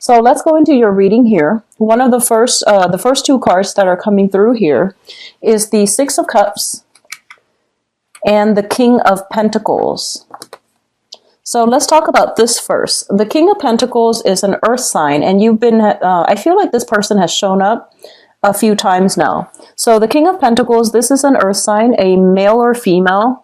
So let's go into your reading here. One of the first two cards that are coming through here is the Six of Cups and the King of Pentacles. So let's talk about this first. The King of Pentacles is an earth sign, and you've been, I feel like this person has shown up a few times now. So the King of Pentacles, this is an earth sign, a male or female,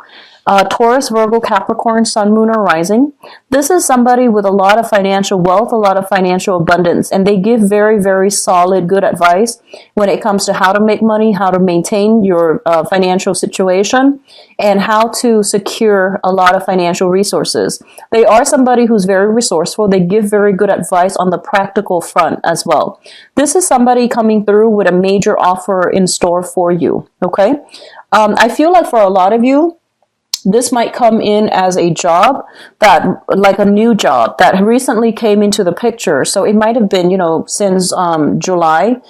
Taurus, Virgo, Capricorn, Sun, Moon, or Rising. This is somebody with a lot of financial wealth, a lot of financial abundance, and they give very, very solid, good advice when it comes to how to make money, how to maintain your financial situation, and how to secure a lot of financial resources. They are somebody who's very resourceful. They give very good advice on the practical front as well. This is somebody coming through with a major offer in store for you, okay? I feel like for a lot of you, this might come in as a job that, like a new job that recently came into the picture. So it might have been, since July.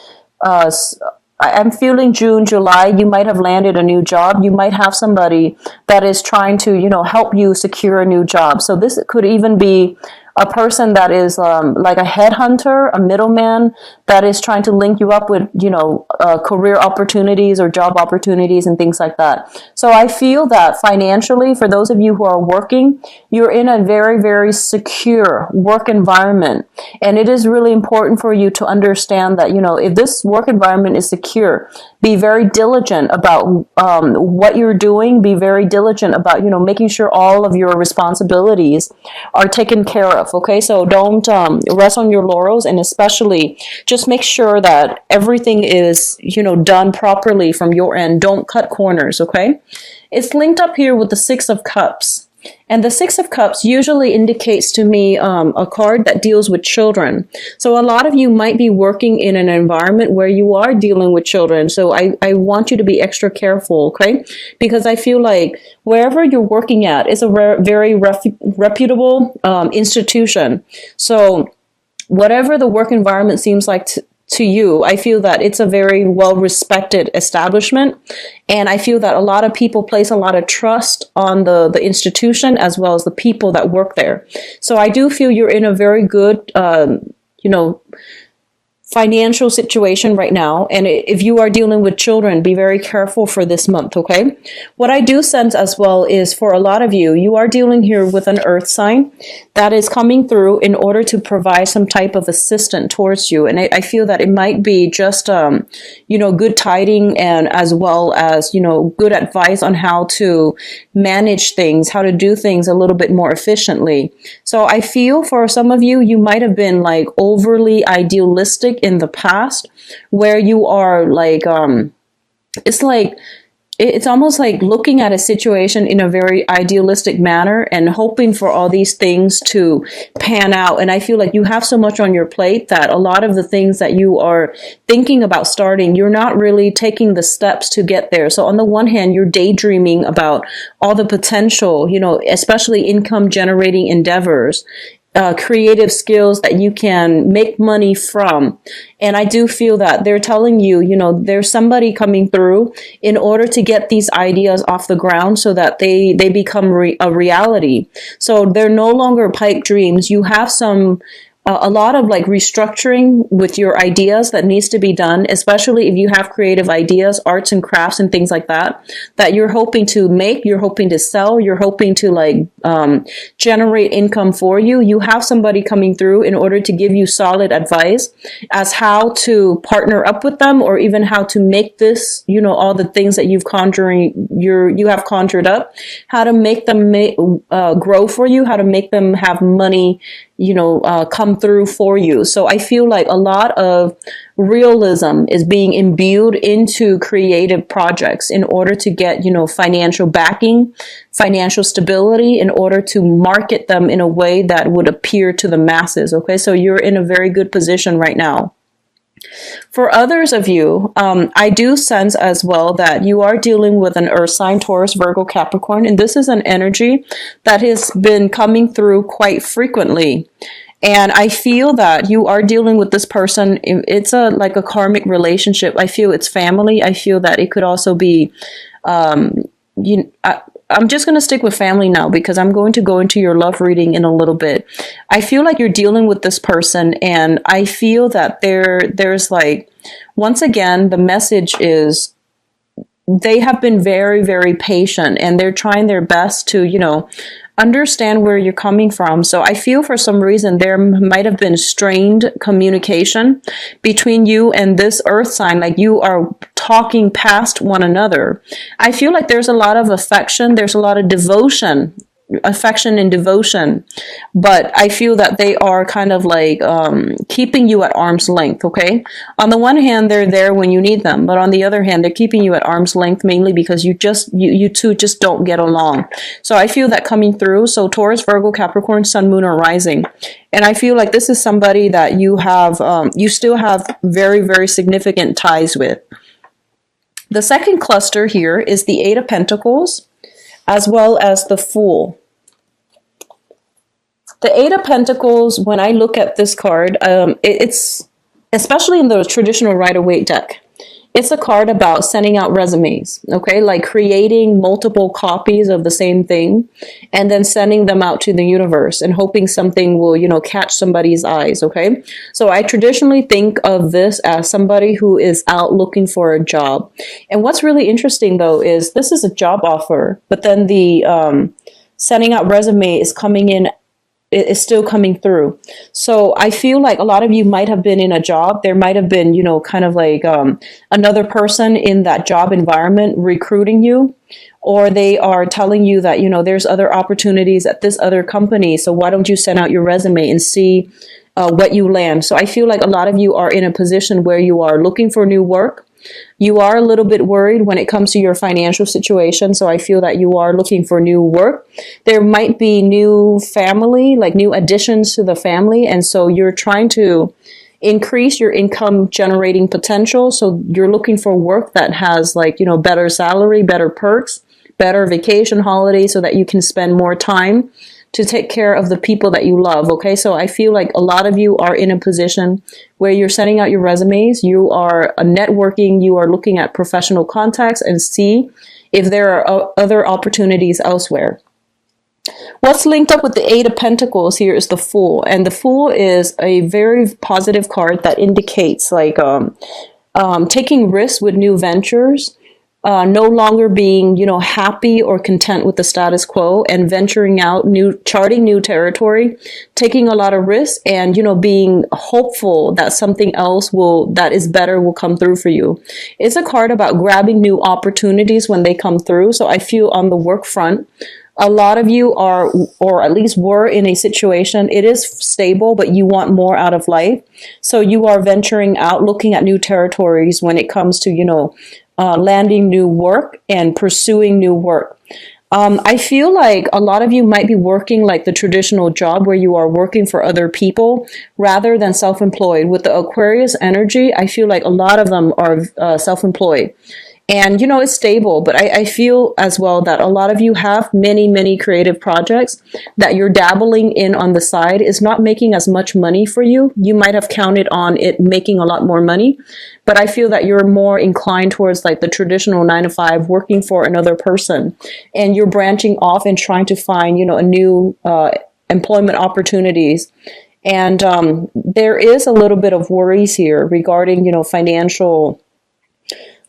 I'm feeling June, July, you might have landed a new job. You might have somebody that is trying to, help you secure a new job. So this could even be a person that is like a headhunter, a middleman that is trying to link you up with, career opportunities or job opportunities and things like that. So I feel that financially, for those of you who are working, you're in a very, very secure work environment. And it is really important for you to understand that, if this work environment is secure, be very diligent about what you're doing. Be very diligent about, making sure all of your responsibilities are taken care of. Okay, so don't rest on your laurels, and especially just make sure that everything is, done properly from your end. Don't cut corners, okay? It's linked up here with the Six of Cups. And the Six of Cups usually indicates to me a card that deals with children. So a lot of you might be working in an environment where you are dealing with children. So I want you to be extra careful, okay? Because I feel like wherever you're working at is a very reputable institution. So whatever the work environment seems like to you, I feel that it's a very well-respected establishment. And I feel that a lot of people place a lot of trust on the institution as well as the people that work there. So I do feel you're in a very good, financial situation right now. And if you are dealing with children, be very careful for this month, okay? What I do sense as well is for a lot of you, you are dealing here with an earth sign that is coming through in order to provide some type of assistance towards you. And I feel that it might be just, good tiding and as well as, good advice on how to manage things, how to do things a little bit more efficiently. So I feel for some of you, you might have been like overly idealistic in the past, where you are like, it's almost like looking at a situation in a very idealistic manner and hoping for all these things to pan out. And I feel like you have so much on your plate that a lot of the things that you are thinking about starting, you're not really taking the steps to get there. So on the one hand, you're daydreaming about all the potential, especially income generating endeavors, creative skills that you can make money from. And I do feel that they're telling you, there's somebody coming through in order to get these ideas off the ground so that they become a reality. So they're no longer pipe dreams. You have a lot of like restructuring with your ideas that needs to be done, especially if you have creative ideas, arts and crafts and things like that you're hoping to make, you're hoping to sell, you're hoping to generate income for you. You have somebody coming through in order to give you solid advice as how to partner up with them, or even how to make this, all the things that you have conjured up, how to make them grow for you, how to make them have money, come through for you. So I feel like a lot of realism is being imbued into creative projects in order to get, financial backing, financial stability, in order to market them in a way that would appear to the masses. Okay. So you're in a very good position right now. For others of you, I do sense as well that you are dealing with an earth sign, Taurus, Virgo, Capricorn, and this is an energy that has been coming through quite frequently. And I feel that you are dealing with this person. It's like a karmic relationship. I feel it's family. I feel that it could also be, I'm just going to stick with family now because I'm going to go into your love reading in a little bit. I feel like you're dealing with this person, and I feel that there's like, once again, the message is they have been very, very patient, and they're trying their best to, understand where you're coming from. So I feel for some reason there might have been strained communication between you and this earth sign, like you are talking past one another. I feel like there's a lot of affection, there's a lot of affection and devotion, but I feel that they are kind of like keeping you at arm's length. Okay, on the one hand they're there when you need them, but on the other hand they're keeping you at arm's length mainly because you two just don't get along. So I feel that coming through. So Taurus, Virgo, Capricorn, Sun, Moon, or Rising, and I feel like this is somebody that you have you still have very, very significant ties with. The second cluster here is the Eight of Pentacles as well as the Fool. The Eight of Pentacles, when I look at this card, it's, especially in the traditional Rider-Waite deck, it's a card about sending out resumes, okay? Like creating multiple copies of the same thing and then sending them out to the universe and hoping something will, catch somebody's eyes, okay? So I traditionally think of this as somebody who is out looking for a job. And what's really interesting, though, is this is a job offer, but then the sending out resume is coming in, is still coming through. So I feel like a lot of you might have been in a job. There might have been, kind of like another person in that job environment recruiting you, or they are telling you that, there's other opportunities at this other company. So why don't you send out your resume and see what you land? So I feel like a lot of you are in a position where you are looking for new work. You are a little bit worried when it comes to your financial situation, so I feel that you are looking for new work. There might be new family, like new additions to the family, and so you're trying to increase your income generating potential. So you're looking for work that has like, better salary, better perks, better vacation holidays so that you can spend more time to take care of the people that you love. Okay, so I feel like a lot of you are in a position where you're sending out your resumes, you are networking, you are looking at professional contacts and see if there are other opportunities elsewhere. What's linked up with the Eight of Pentacles here is the Fool, and the Fool is a very positive card that indicates like taking risks with new ventures. No longer being, happy or content with the status quo and venturing out, charting new territory, taking a lot of risks and, being hopeful that something else that is better will come through for you. It's a card about grabbing new opportunities when they come through. So I feel on the work front, a lot of you are, or at least were in a situation, it is stable, but you want more out of life. So you are venturing out, looking at new territories when it comes to, landing new work and pursuing new work. I feel like a lot of you might be working like the traditional job where you are working for other people rather than self-employed. With the Aquarius energy, I feel like a lot of them are self-employed. And, it's stable, but I feel as well that a lot of you have many, many creative projects that you're dabbling in on the side. Is not making as much money for you. You might have counted on it making a lot more money, but I feel that you're more inclined towards like the traditional 9-to-5 working for another person, and you're branching off and trying to find, a new employment opportunities. And there is a little bit of worries here regarding, financial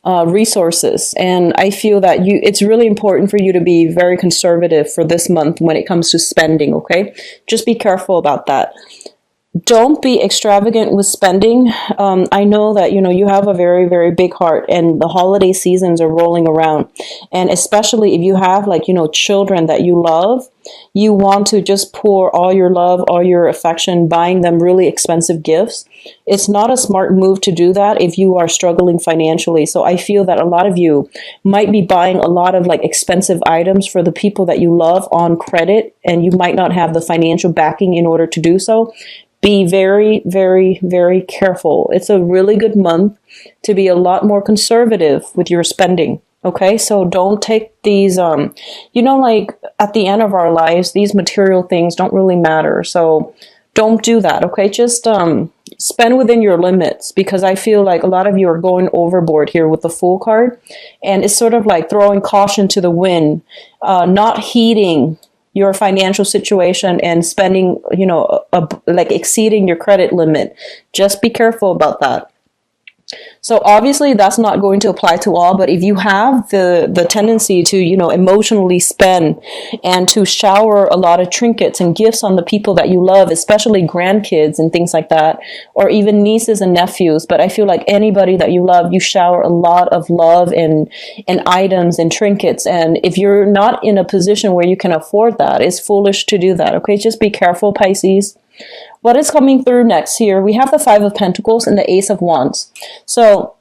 resources. And I feel that it's really important for you to be very conservative for this month when it comes to spending, okay? Just be careful about that. Don't be extravagant with spending. I know that, you have a very, very big heart and the holiday seasons are rolling around. And especially if you have like, children that you love, you want to just pour all your love, all your affection, buying them really expensive gifts. It's not a smart move to do that if you are struggling financially. So I feel that a lot of you might be buying a lot of like expensive items for the people that you love on credit, and you might not have the financial backing in order to do so. Be very, very, very careful. It's a really good month to be a lot more conservative with your spending. Okay, so don't take these, like at the end of our lives, these material things don't really matter. So don't do that. Okay, just spend within your limits, because I feel like a lot of you are going overboard here with the Fool card, and it's sort of like throwing caution to the wind, not heeding your financial situation and spending, like exceeding your credit limit. Just be careful about that. So obviously that's not going to apply to all, but if you have the tendency to, emotionally spend and to shower a lot of trinkets and gifts on the people that you love, especially grandkids and things like that, or even nieces and nephews, but I feel like anybody that you love, you shower a lot of love and items and trinkets. And if you're not in a position where you can afford that, it's foolish to do that. Okay, just be careful, Pisces. What is coming through next here? We have the Five of Pentacles and the Ace of Wands. So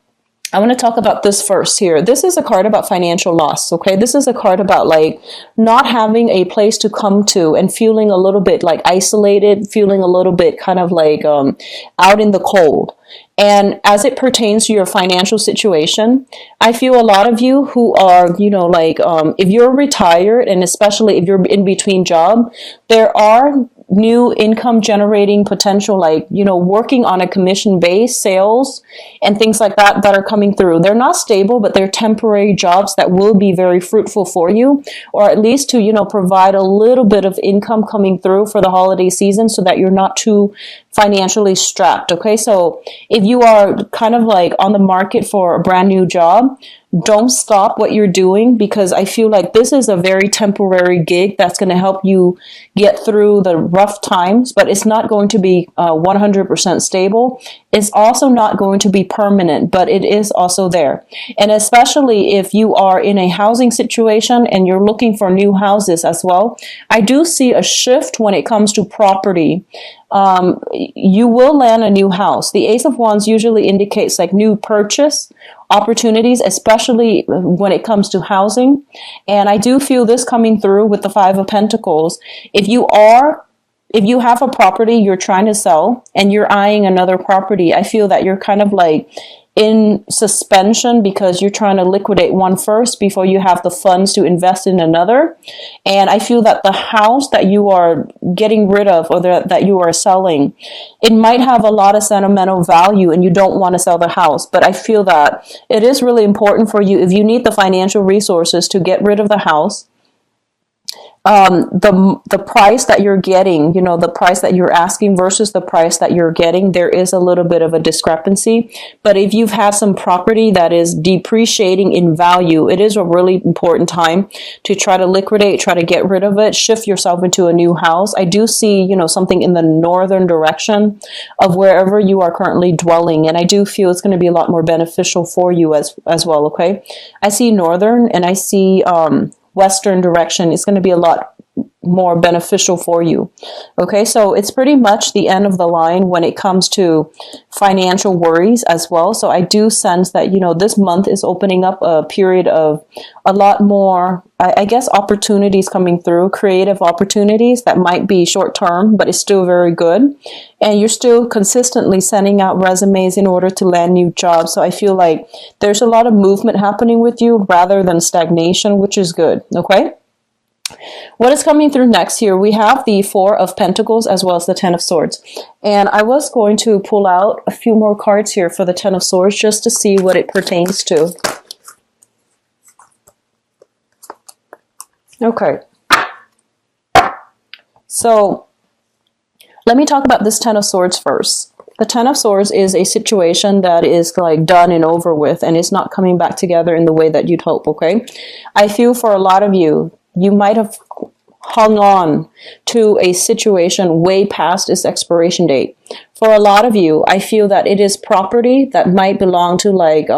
I want to talk about this first here. This is a card about financial loss, okay? This is a card about like not having a place to come to and feeling a little bit like isolated, feeling a little bit kind of like out in the cold. And as it pertains to your financial situation, I feel a lot of you who are, if you're retired and especially if you're in between job, there are new income generating potential, working on a commission base, sales and things like that are coming through. They're not stable, but they're temporary jobs that will be very fruitful for you, or at least to, provide a little bit of income coming through for the holiday season so that you're not too financially strapped. Okay. So if you are kind of like on the market for a brand new job, don't stop what you're doing, because I feel like this is a very temporary gig that's going to help you get through the rough times, but it's not going to be 100% stable. It's also not going to be permanent, but it is also there. And especially if you are in a housing situation and you're looking for new houses as well, I do see a shift when it comes to property. You will land a new house. The Ace of Wands usually indicates like new purchase opportunities, especially when it comes to housing. And I do feel this coming through with the Five of Pentacles. If you have a property you're trying to sell and you're eyeing another property, I feel that you're kind of like in suspension because you're trying to liquidate one first before you have the funds to invest in another. And I feel that the house that you are getting rid of or that you are selling, it might have a lot of sentimental value and you don't want to sell the house. But I feel that it is really important for you, if you need the financial resources to get rid of the house, the price that you're getting, the price that you're asking versus the price that you're getting, there is a little bit of a discrepancy. But if you've had some property that is depreciating in value, it is a really important time to try to liquidate, try to get rid of it, shift yourself into a new house. I do see, something in the northern direction of wherever you are currently dwelling. And I do feel it's going to be a lot more beneficial for you as well. Okay. I see northern and I see, western direction. Is going to be a lot more beneficial for you. Okay, so it's pretty much the end of the line when it comes to financial worries as well. So I do sense that, this month is opening up a period of a lot more, I guess, opportunities coming through, creative opportunities that might be short term, but it's still very good. And you're still consistently sending out resumes in order to land new jobs. So I feel like there's a lot of movement happening with you rather than stagnation, which is good. Okay. What is coming through next here? We have the Four of Pentacles as well as the Ten of Swords. And I was going to pull out a few more cards here for the Ten of Swords just to see what it pertains to. Okay. So let me talk about this Ten of Swords first. The Ten of Swords is a situation that is like done and over with, and it's not coming back together in the way that you'd hope, okay? I feel for a lot of you, you might have hung on to a situation way past its expiration date. For a lot of you, I feel that it is property that might belong to like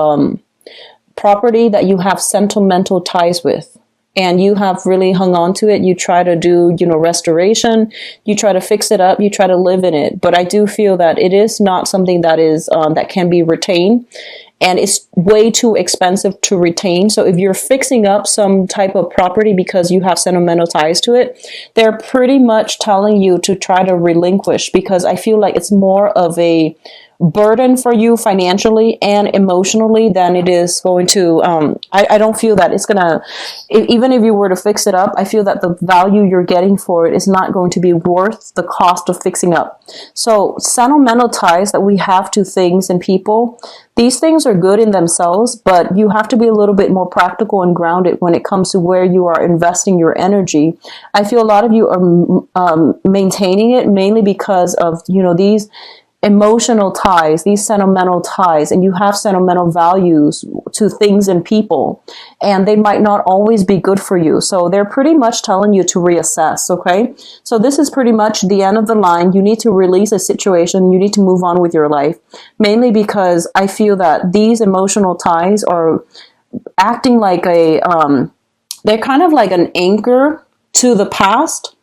property that you have sentimental ties with. And you have really hung on to it. You try to do, restoration. You try to fix it up. You try to live in it. But I do feel that it is not something that is that can be retained. and it's way too expensive to retain. So if you're fixing up some type of property because you have sentimental ties to it, they're pretty much telling you to try to relinquish, because I feel like it's more of a burden for you financially and emotionally than it is going to, I don't feel that it's gonna, even if you were to fix it up, I feel that the value you're getting for it is not going to be worth the cost of fixing up. So sentimental ties that we have to things and people, these things are good in themselves, but you have to be a little bit more practical and grounded when it comes to where you are investing your energy. I feel a lot of you are maintaining it mainly because of, these emotional ties, these sentimental ties, and you have sentimental values to things and people, and they might not always be good for you. So they're pretty much telling you to reassess, okay? So this is pretty much the end of the line. You need to release a situation. You need to move on with your life, mainly because I feel that these emotional ties are acting like they're kind of like an anchor to the past,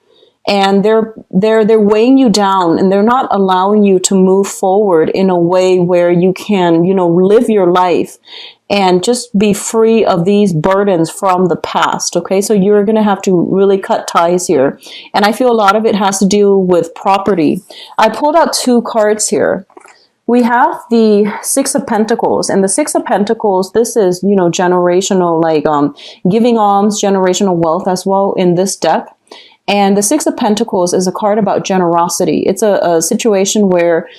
and they're weighing you down, and they're not allowing you to move forward in a way where you can, live your life and just be free of these burdens from the past. Okay, so you're going to have to really cut ties here. And I feel a lot of it has to do with property. I pulled out 2 cards here. We have the Six of Pentacles, and the Six of Pentacles, this is, generational, like giving alms, generational wealth as well in this deck. And the Six of Pentacles is a card about generosity. It's a situation where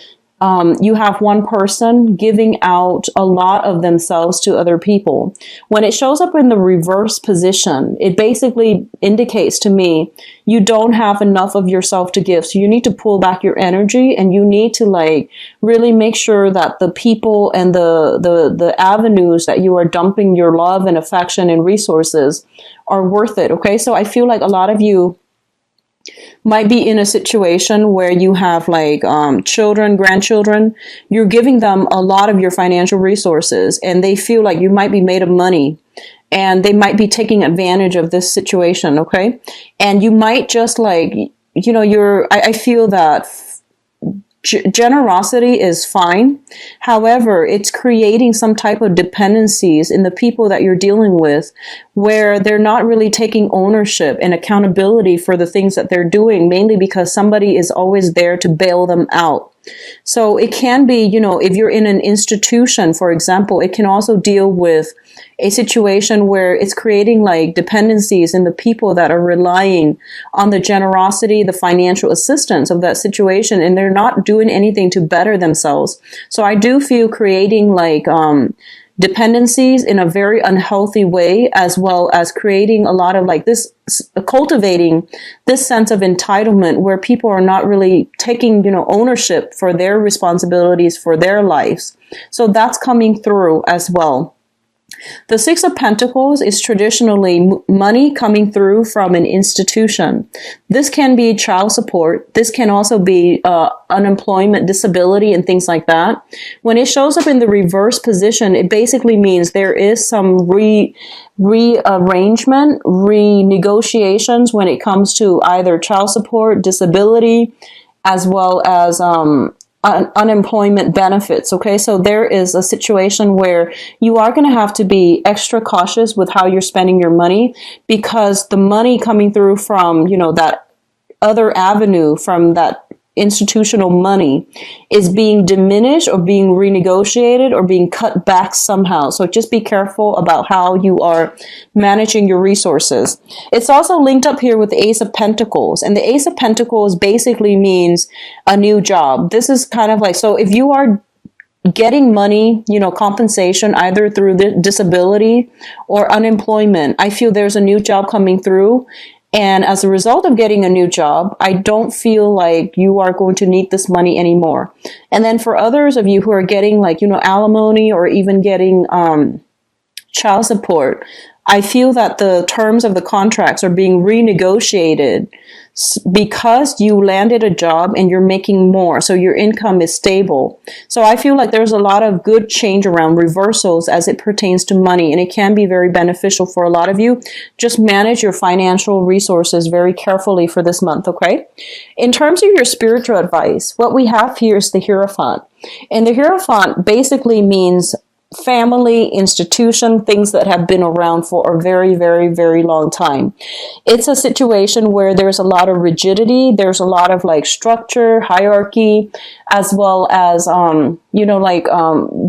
you have one person giving out a lot of themselves to other people. When it shows up in the reverse position, it basically indicates to me you don't have enough of yourself to give. So you need to pull back your energy, and you need to really make sure that the people and the avenues that you are dumping your love and affection and resources are worth it. Okay, so I feel like a lot of you might be in a situation where you have children, grandchildren. You're giving them a lot of your financial resources, and they feel like you might be made of money, and they might be taking advantage of this situation. Okay. And you might just I feel that generosity is fine. However, it's creating some type of dependencies in the people that you're dealing with, where they're not really taking ownership and accountability for the things that they're doing, mainly because somebody is always there to bail them out. So it can be, if you're in an institution, for example, it can also deal with a situation where it's creating dependencies in the people that are relying on the generosity, the financial assistance of that situation, and they're not doing anything to better themselves. So I do feel creating dependencies in a very unhealthy way, as well as creating a lot of cultivating this sense of entitlement where people are not really taking, ownership for their responsibilities for their lives. So that's coming through as well. The Six of Pentacles is traditionally money coming through from an institution. This can be child support. This can also be unemployment, disability, and things like that. When it shows up in the reverse position, it basically means there is some rearrangement, renegotiations when it comes to either child support, disability, as well as unemployment benefits. Okay, so there is a situation where you are going to have to be extra cautious with how you're spending your money, because the money coming through from that other avenue, from that institutional money, is being diminished or being renegotiated or being cut back somehow. So just be careful about how you are managing your resources. It's also linked up here with the Ace of Pentacles, and the Ace of Pentacles basically means a new job. This is kind of so if you are getting money, compensation either through the disability or unemployment, I feel there's a new job coming through. And as a result of getting a new job, I don't feel like you are going to need this money anymore. And then for others of you who are getting alimony or even getting child support, I feel that the terms of the contracts are being renegotiated because you landed a job and you're making more, so your income is stable. So I feel like there's a lot of good change around, reversals as it pertains to money, and it can be very beneficial for a lot of you. Just manage your financial resources very carefully for this month, okay? In terms of your spiritual advice, what we have here is the Hierophant. And the Hierophant basically means family, institution, things that have been around for a very, very, very long time. It's a situation where there's a lot of rigidity, there's a lot of like structure, hierarchy, as well as,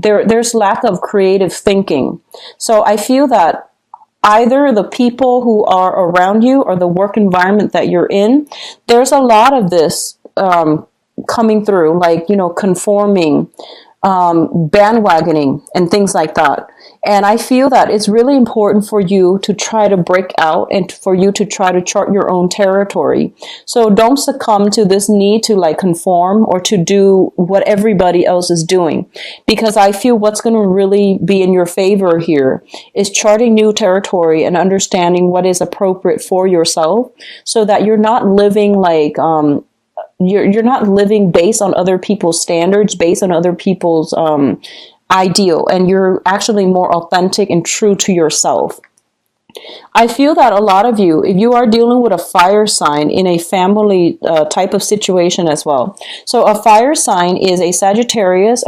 there's lack of creative thinking. So I feel that either the people who are around you or the work environment that you're in, there's a lot of this coming through, like, conforming, bandwagoning and things like that. And I feel that it's really important for you to try to break out and for you to try to chart your own territory. So don't succumb to this need to like conform or to do what everybody else is doing. Because I feel what's going to really be in your favor here is charting new territory and understanding what is appropriate for yourself so that you're not living like, you're not living based on other people's standards, based on other people's ideal, and you're actually more authentic and true to yourself. I feel that a lot of you, if you are dealing with a fire sign in a family type of situation as well. So a fire sign is a Sagittarius,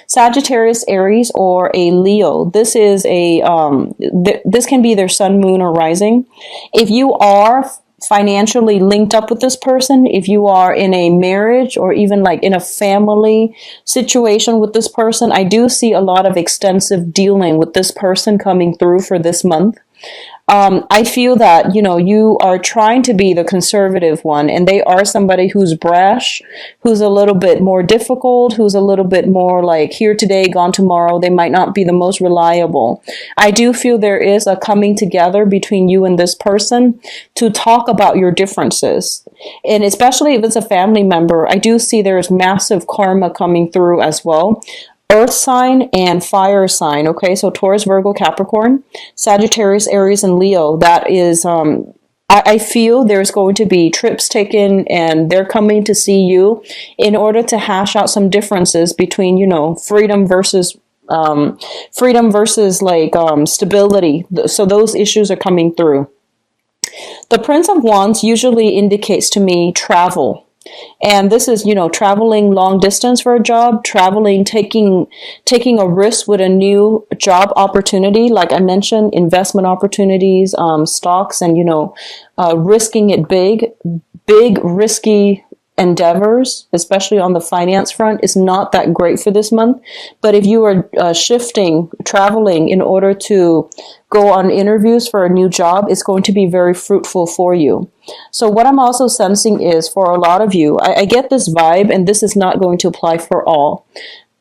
Sagittarius, Aries, or a Leo. This is this can be their sun, moon, or rising. If you are financially linked up with this person, if you are in a marriage or even like in a family situation with this person, I do see a lot of extensive dealing with this person coming through for this month. I feel that, you are trying to be the conservative one, and they are somebody who's brash, who's a little bit more difficult, who's a little bit more like here today, gone tomorrow. They might not be the most reliable. I do feel there is a coming together between you and this person to talk about your differences. And especially if it's a family member, I do see there's massive karma coming through as well. Earth sign and fire sign. Okay, so Taurus, Virgo, Capricorn, Sagittarius, Aries, and Leo. That is, I feel there's going to be trips taken and they're coming to see you in order to hash out some differences between, freedom versus like stability. So those issues are coming through. The Prince of Wands usually indicates to me travel. And this is, traveling long distance for a job, taking a risk with a new job opportunity. Like I mentioned, investment opportunities, stocks, and, risking it big, risky endeavors, especially on the finance front, is not that great for this month. But if you are traveling in order to go on interviews for a new job, it's going to be very fruitful for you. So what I'm also sensing is for a lot of you, I get this vibe, and this is not going to apply for all,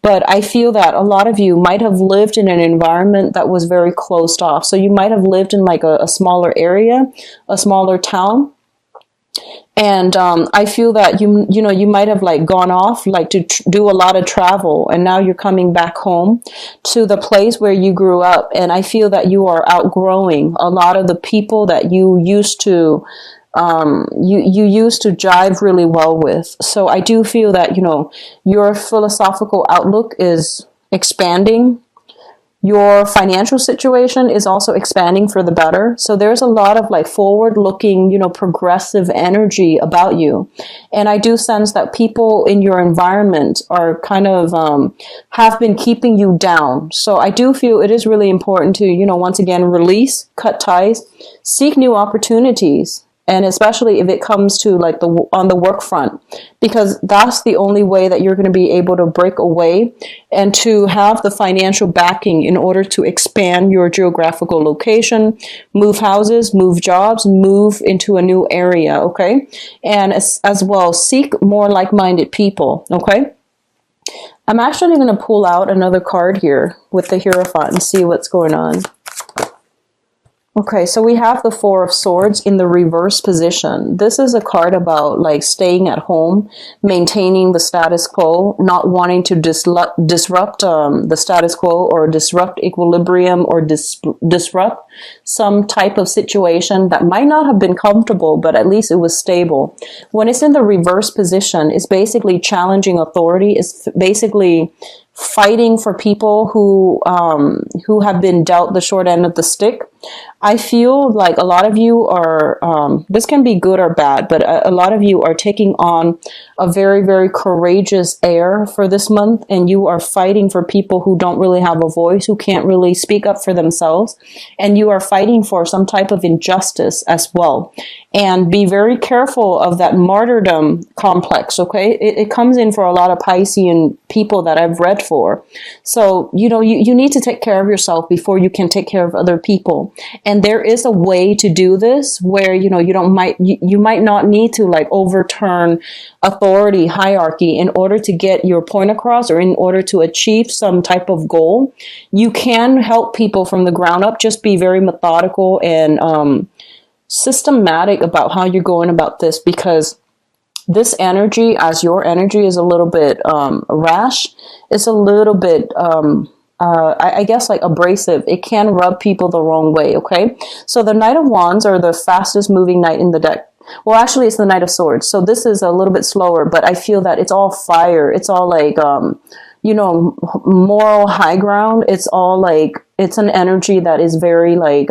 but I feel that a lot of you might have lived in an environment that was very closed off. So you might have lived in like a smaller area, a smaller town. And I feel that you might have like gone off like to do a lot of travel, and now you're coming back home to the place where you grew up. And I feel that you are outgrowing a lot of the people that you used to jive really well with. So I do feel that your philosophical outlook is expanding. Your financial situation is also expanding for the better. So there's a lot of like forward looking, progressive energy about you. And I do sense that people in your environment are kind of, have been keeping you down. So I do feel it is really important to, once again, release, cut ties, seek new opportunities. And especially if it comes to like on the work front, because that's the only way that you're going to be able to break away and to have the financial backing in order to expand your geographical location, move houses, move jobs, move into a new area. Okay. And as well, seek more like-minded people. Okay. I'm actually going to pull out another card here with the Hierophant and see what's going on. Okay, so we have the Four of Swords in the reverse position. This is a card about like staying at home, maintaining the status quo, not wanting to disrupt the status quo or disrupt equilibrium or disrupt some type of situation that might not have been comfortable, but at least it was stable. When it's in the reverse position, it's basically challenging authority. It's basically fighting for people who have been dealt the short end of the stick. I feel like a lot of you are, this can be good or bad, but a lot of you are taking on a very, very courageous air for this month, and you are fighting for people who don't really have a voice, who can't really speak up for themselves, and you are fighting for some type of injustice as well. And be very careful of that martyrdom complex, okay? It comes in for a lot of Piscean people that I've read for. So, you need to take care of yourself before you can take care of other people. And there is a way to do this where, you might not need to like overturn authority hierarchy in order to get your point across or in order to achieve some type of goal. You can help people from the ground up. Just be very methodical and, systematic about how you're going about this, because this energy, as your energy is a little bit rash, it's a little bit I guess like abrasive. It can rub people the wrong way. Okay, so the Knight of Wands are the fastest moving knight in the deck. Well, actually, it's the Knight of Swords, so this is a little bit slower, but I feel that it's all fire. It's all like moral high ground. It's all like, it's an energy that is very like,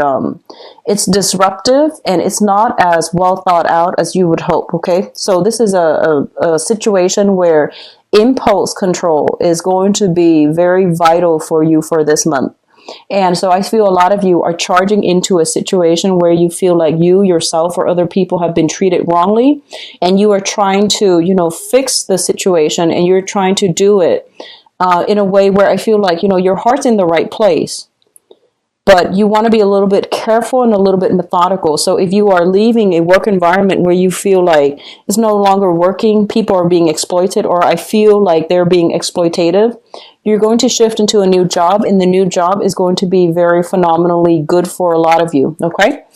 it's disruptive and it's not as well thought out as you would hope. Okay. So this is a situation where impulse control is going to be very vital for you for this month. And so I feel a lot of you are charging into a situation where you feel like you yourself or other people have been treated wrongly, and you are trying to, fix the situation, and you're trying to do it in a way where I feel like, your heart's in the right place, but you want to be a little bit careful and a little bit methodical. So if you are leaving a work environment where you feel like it's no longer working, people are being exploited, or I feel like they're being exploitative, you're going to shift into a new job, and the new job is going to be very phenomenally good for a lot of you. Okay.